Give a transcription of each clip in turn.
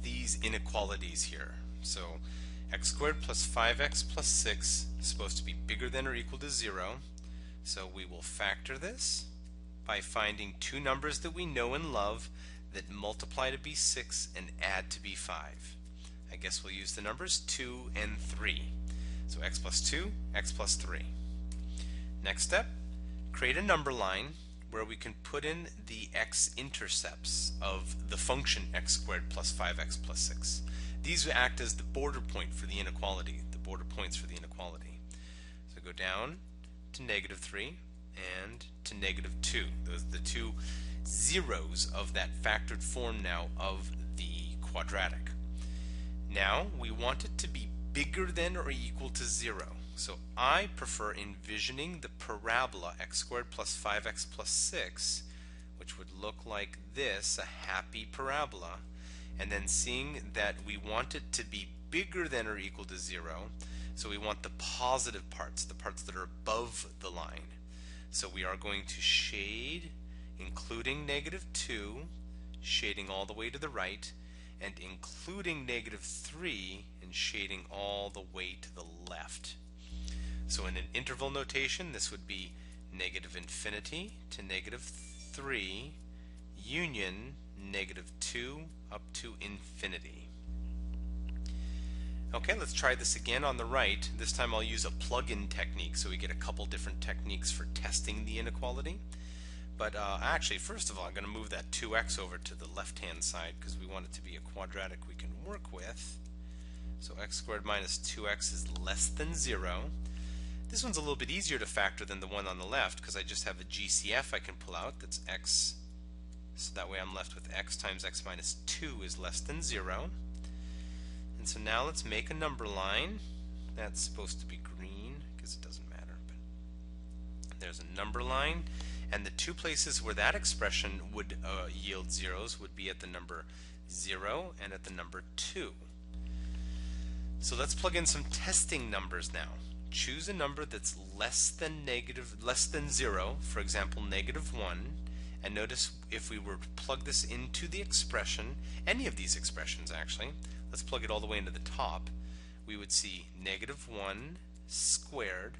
these inequalities here. So x squared plus 5x plus 6 is supposed to be bigger than or equal to 0. So we will factor this by finding two numbers that we know and love that multiply to be 6 and add to be 5. I guess we'll use the numbers 2 and 3. So x plus 2, x plus 3. Next step, create a number line where we can put in the x-intercepts of the function x squared plus 5x plus 6. These act as the border point for the inequality, the border points for the inequality. So go down to -3 and to -2. Those are the two zeros of that factored form now of the quadratic. Now we want it to be bigger than or equal to 0. So I prefer envisioning the parabola x squared plus 5x plus 6, which would look like this, a happy parabola, and then seeing that we want it to be bigger than or equal to 0. So we want the positive parts, the parts that are above the line. So we are going to shade, including -2, shading all the way to the right, and including -3 and shading all the way to the left. So in an interval notation, this would be -infinity to -3 union -2 up to infinity. Okay, let's try this again on the right. This time I'll use a plug-in technique, so we get a couple different techniques for testing the inequality. But actually, first of all, I'm going to move that 2x over to the left-hand side because we want it to be a quadratic we can work with. So x squared minus 2x is less than 0. This one's a little bit easier to factor than the one on the left because I just have a GCF I can pull out that's x. So that way I'm left with x times x minus 2 is less than 0. And so now let's make a number line. That's supposed to be green because it doesn't matter. But there's a number line. And the two places where that expression would yield zeros would be at the number 0 and at the number 2. So let's plug in some testing numbers now. Choose a number that's less than 0, for example -1, and notice if we were to plug this into the expression, any of these expressions actually, let's plug it all the way into the top, we would see -1 squared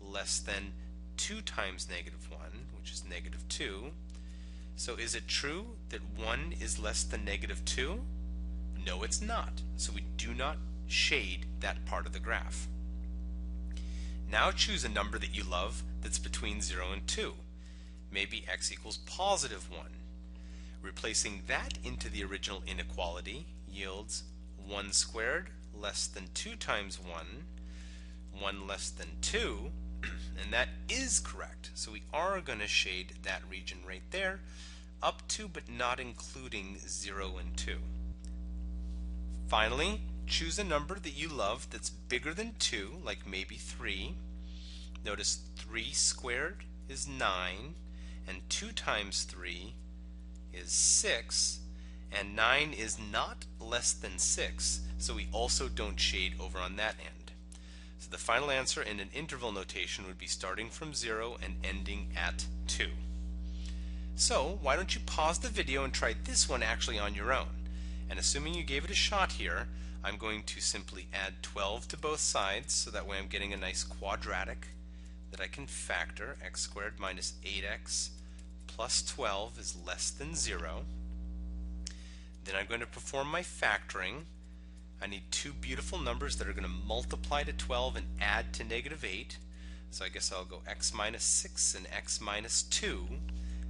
less than 2 times -1, which is -2. So is it true that 1 is less than -2? No, it's not. So we do not shade that part of the graph. Now choose a number that you love that's between 0 and 2. Maybe x equals +1. Replacing that into the original inequality yields 1 squared less than 2 times 1, 1 less than 2, and that is correct. So we are going to shade that region right there up to but not including 0 and 2. Finally, choose a number that you love that's bigger than 2, like maybe 3. Notice 3 squared is 9, and 2 times 3 is 6, and 9 is not less than 6, so we also don't shade over on that end. So the final answer in an interval notation would be starting from 0 and ending at 2. So why don't you pause the video and try this one actually on your own. And assuming you gave it a shot here, I'm going to simply add 12 to both sides, so that way I'm getting a nice quadratic that I can factor. X squared minus 8x plus 12 is less than 0. Then I'm going to perform my factoring. I need two beautiful numbers that are going to multiply to 12 and add to -8. So I guess I'll go x minus 6 and x minus 2,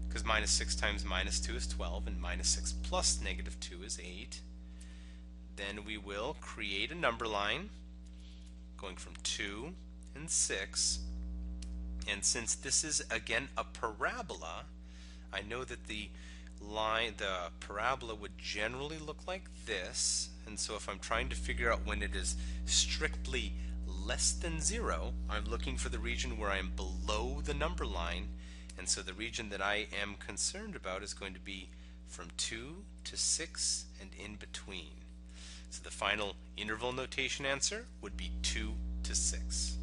because minus 6 times minus 2 is 12, and minus 6 plus -2 is 8. Then we will create a number line going from 2 and 6. And since this is again a parabola, I know that the parabola would generally look like this. And so if I'm trying to figure out when it is strictly less than 0, I'm looking for the region where I'm below the number line. And so the region that I am concerned about is going to be from 2 to 6 and in between. So the final interval notation answer would be 2 to 6.